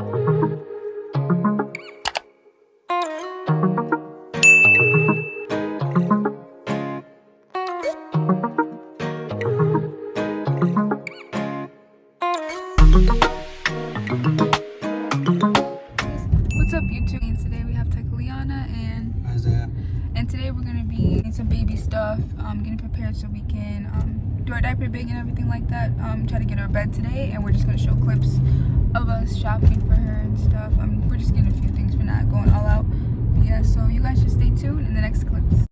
What's up, YouTube? And today we have Tekaliana and Isaiah. And today we're gonna be getting some baby stuff, getting prepared so we can do our diaper big and everything like that. Try to get her bed today, and we're just gonna show clips of us shopping for her and stuff. We're just getting a few things. We're not going all out. But yeah, so you guys just stay tuned in the next clips.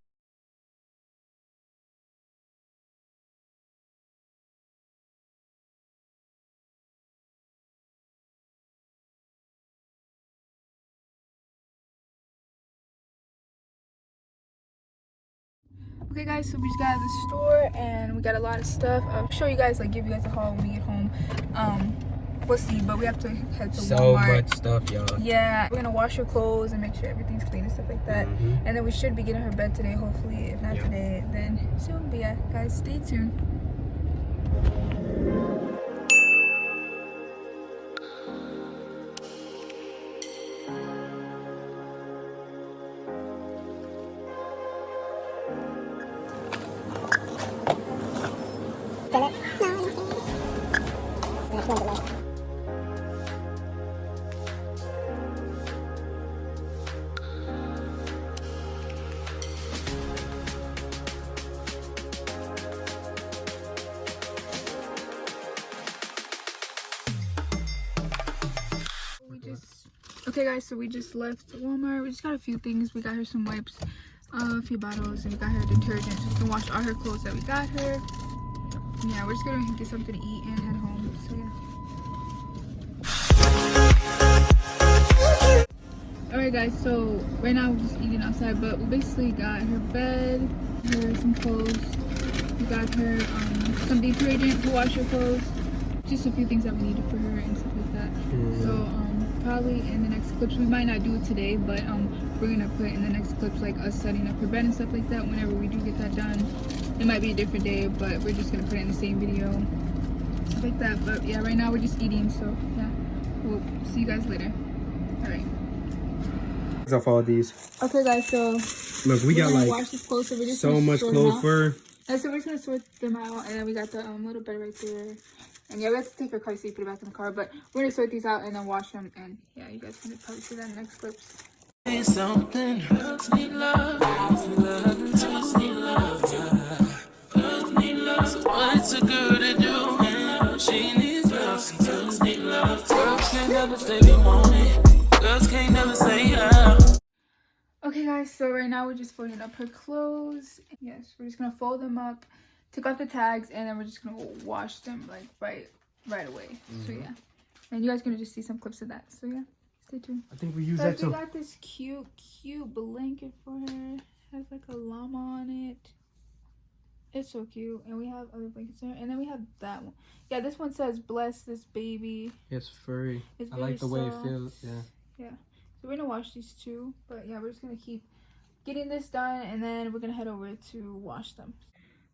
Okay guys, so we just got out of the store and we got a lot of stuff. I'll show you guys, like give you guys a haul when we get home. We'll see, but we have to head to Walmart. So much stuff, y'all. Yeah, we're gonna wash her clothes and make sure everything's clean and stuff like that. And then we should be getting her bed today, hopefully. If not today, then soon. But yeah, guys, stay tuned. Okay guys, so we just left Walmart. We just got a few things. We got her some wipes, a few bottles, and we got her detergent so we can wash all her clothes that we got her. Yeah, we're just gonna get something to eat and head home. So yeah. Alright guys, so right now we're just eating outside, but we basically got her bed, her some clothes, we got her some detergent to wash her clothes, just a few things that we needed for her and stuff like that. So probably in the next clips, we might not do it today, but we're gonna put in the next clips like us setting up her bed and stuff like that. Whenever we do get that done, it might be a different day, but we're just gonna put it in the same video, stuff like that. But yeah, right now we're just eating, so yeah, we'll see you guys later. All right. Off all these. Okay guys, so look, we got like wash this clothes, so, we're just so much clothes for her. And so we're just gonna sort them out, and then we got the little bed right there. And yeah, we have to take her car seat, put it back in the car, but we're gonna sort these out and then wash them. And yeah, you guys can probably see that in the next clips. Something girls need love, girls need love, girls need love, yeah. Girls need love, so what's a girl to do? She needs love, some girls need love. Girls can't never say they want it, girls can't never say yeah. Okay guys, so right now we're just folding up her clothes. Yes, we're just gonna fold them up, take off the tags, and then we're just gonna wash them like right away. So yeah, and you guys gonna just see some clips of that. So yeah, stay tuned. I think we use that too. We got this cute blanket for her. It has like a llama on it. It's so cute. And we have other blankets there, and then we have that one. Yeah, this one says bless this baby. It's furry. It's I like the way it soft. feels. Yeah, so we're gonna wash these two, but yeah, we're just gonna keep getting this done, and then we're gonna head over to wash them.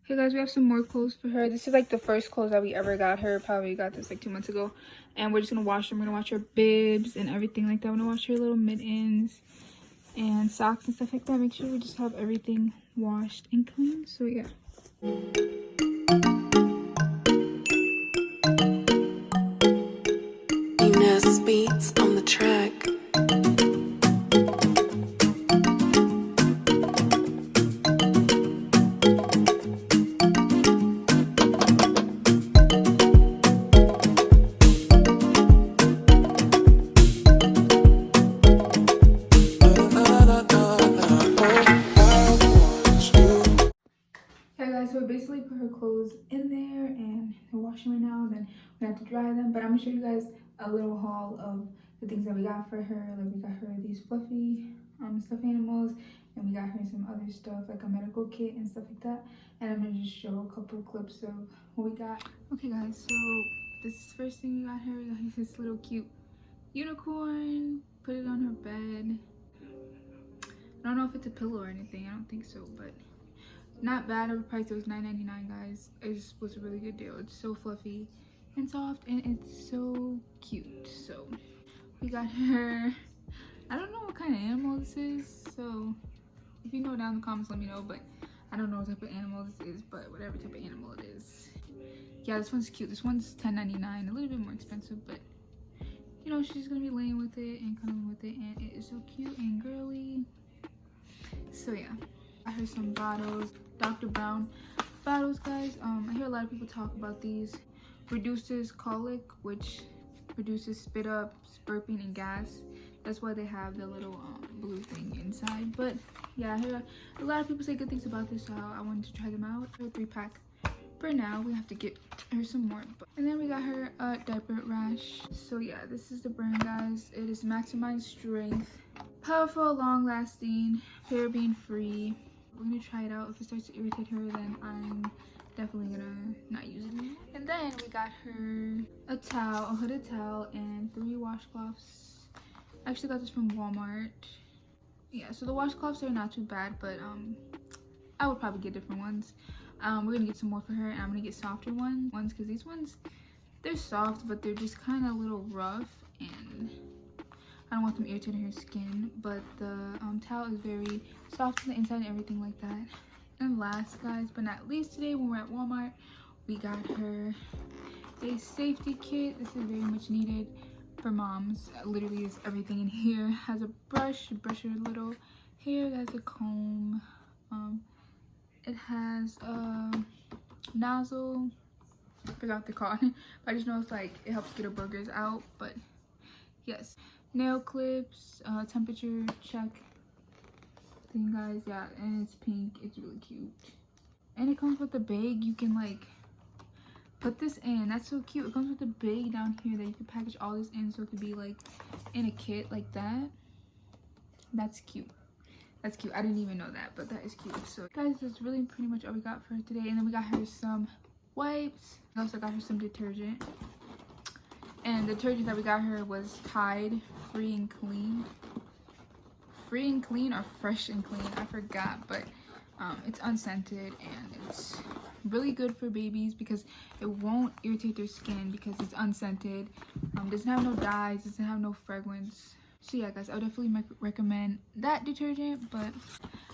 Okay guys, we have some more clothes for her. This is like the first clothes that we ever got her. Probably got this like 2 months ago, and we're just gonna wash them. We're gonna wash her bibs and everything like that. We're gonna wash her little mittens and socks and stuff like that. Make sure we just have everything washed and clean. So yeah. Ines beats on the track. So we basically put her clothes in there and they're washing right now. Then we have to dry them. But I'm gonna show you guys a little haul of the things that we got for her. Like we got her these fluffy stuffed animals, and we got her some other stuff like a medical kit and stuff like that. And I'm gonna just show a couple clips of what we got. Okay guys, so this is the first thing we got her. We got her this little cute unicorn. Put it on her bed. I don't know if it's a pillow or anything. I don't think so, but not bad of a price. It was $9.99, guys. It was a really good deal. It's so fluffy and soft, and it's so cute. So We got her, I don't know what kind of animal this is, so if you know down in the comments, let me know. But I don't know what type of animal this is, but whatever type of animal it is. Yeah, this one's cute. This one's $10.99, a little bit more expensive, but you know, she's gonna be laying with it and cuddling with it, and it is so cute and girly. So yeah, I heard some bottles, Dr. Brown bottles, guys. I hear a lot of people talk about these. Reduces colic, which reduces spit up, burping, and gas. That's why they have the little blue thing inside. But yeah, I hear a lot of people say good things about this, so I wanted to try them out. A 3-pack for now. We have to get her some more. And then we got her a diaper rash. So yeah, this is the brand, guys. It is Maximize Strength, powerful, long lasting, paraben free. We're gonna try it out. If it starts to irritate her, then I'm definitely gonna not use it. And then we got her a towel, a hooded towel, and 3 washcloths. I actually got this from Walmart. Yeah, so the washcloths are not too bad, but I would probably get different ones. We're gonna get some more for her, and I'm gonna get softer ones because these ones, they're soft, but they're just kind of a little rough, and I don't want them irritating her skin. But the towel is very soft on the inside and everything like that. And last, guys, but not least, today when we're at Walmart, we got her a safety kit. This is very much needed for moms. Literally is everything in here. Has a brush to brush her little hair. It has a comb. It has a nozzle. I forgot what they're called, but I just know it's like it helps get her boogers out. But yes, nail clips, temperature check thing, guys. Yeah, and it's pink. It's really cute, and it comes with a bag. You can like put this in. That's so cute. It comes with a bag down here that you can package all this in, so it could be like in a kit like that. That's cute. That's cute. I didn't even know that, but that is cute. So guys, that's really pretty much all we got for her today. And then we got her some wipes. We also got her some detergent. And the detergent that we got her was Tide Free and Clean. Free and Clean or Fresh and Clean, I forgot, but it's unscented, and it's really good for babies because it won't irritate their skin because it's unscented. Doesn't have no dyes, doesn't have no fragrance. So yeah, guys, I would definitely recommend that detergent, but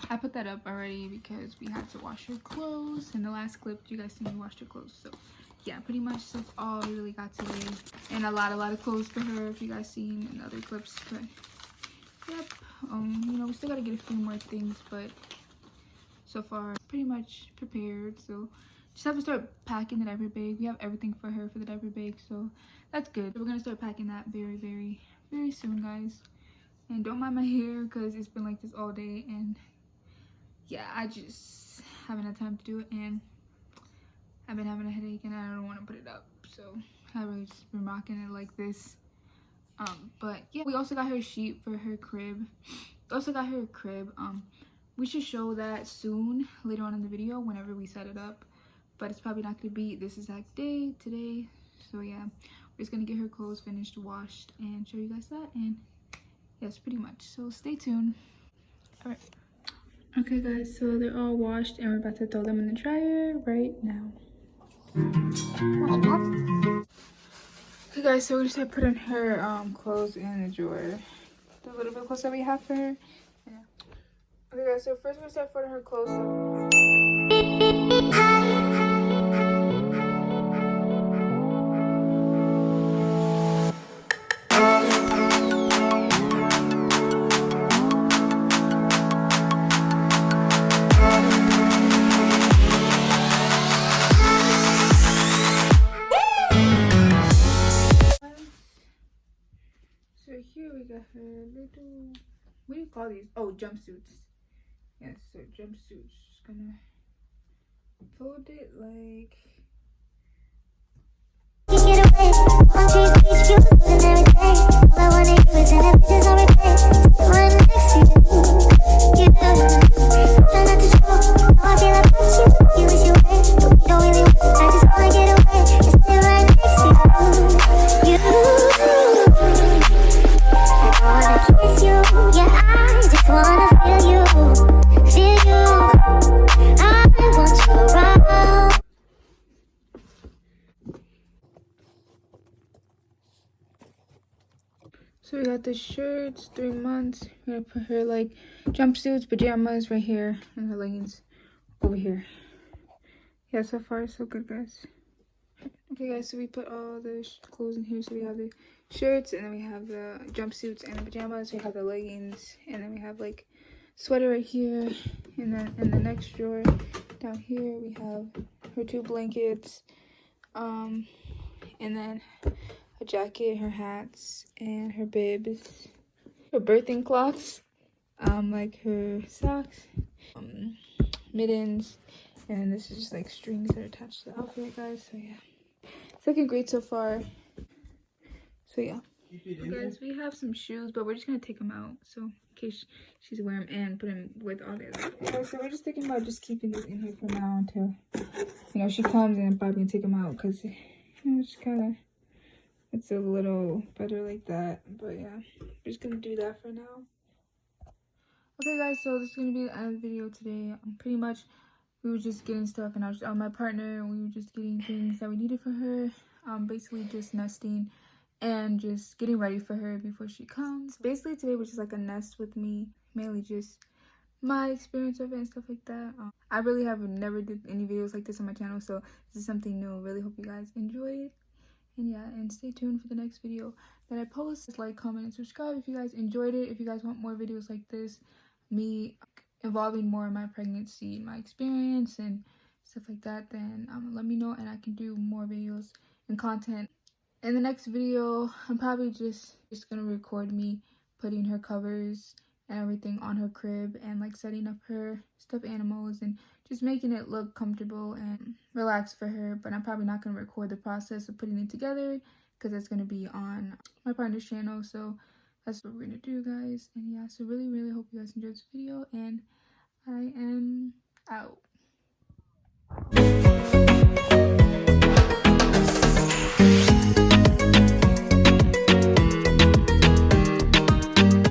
I put that up already because we had to wash her clothes. In the last clip, you guys see me wash her clothes. So yeah, pretty much that's all we really got today, and a lot of clothes for her, if you guys seen in other clips. But yep, you know, we still gotta get a few more things, but so far pretty much prepared. So just have to start packing the diaper bag. We have everything for her for the diaper bag, so that's good. We're gonna start packing that very soon, guys. And don't mind my hair because it's been like this all day, and yeah, I just haven't had time to do it, and I've been having a headache and I don't want to put it up, so I've really just been rocking it like this. But yeah, we also got her a sheet for her crib. We should show that soon, later on in the video, whenever we set it up, but it's probably not gonna be this exact day today. So yeah, we're just gonna get her clothes finished, washed, and show you guys that. And yes, pretty much, so stay tuned. All right, okay guys, so they're all washed and we're about to throw them in the dryer right now. Okay guys, so we're just gonna put in her clothes in the drawer, the little bit of clothes that we have for her. Yeah. Okay guys, so first we're gonna start putting her clothes on. So here we got her little, what do you call these? Oh, jumpsuits. Yes, so jumpsuits. Just gonna fold it like. So we got the shirts, 3 months. We're gonna put her like jumpsuits, pajamas right here, and her leggings over here. Yeah, so far so good, guys. Okay, guys, so we put all the clothes in here. So we have the shirts, and then we have the jumpsuits and the pajamas. We have the leggings, and then we have like sweater right here, and then in the next drawer down here we have her 2 blankets, and then a jacket, her hats, and her bibs, her birthing cloths, like her socks, mittens, and then this is just like strings that are attached to the outfit, guys. So yeah, it's looking great so far. So yeah, guys, we have some shoes, but we're just gonna take them out so in case she's wearing them and put them with all the other outfits. So we're just thinking about just keeping this in here for now until she comes, and I'm probably gonna take them out because it's kind of, it's a little better like that. But yeah, we're just gonna do that for now. Okay, guys, so this is gonna be the end of the video today. Pretty much we were just getting stuff, and I was my partner, and we were just getting things that we needed for her. Basically just nesting and just getting ready for her before she comes. Basically today was just like a nest with me, mainly just my experience of it and stuff like that. I really have never did any videos like this on my channel, so this is something new. Really hope you guys enjoy it. And yeah, and stay tuned for the next video that I post. Just like, comment, and subscribe if you guys enjoyed it. If you guys want more videos like this, me involving more in my pregnancy, my experience and stuff like that, then let me know and I can do more videos and content. In the next video, I'm probably just gonna record me putting her covers and everything on her crib and like setting up her stuffed animals and just making it look comfortable and relaxed for her. But I'm probably not gonna record the process of putting it together because it's gonna be on my partner's channel. So that's what we're gonna do, guys. And yeah, so really hope you guys enjoyed this video, and I am out.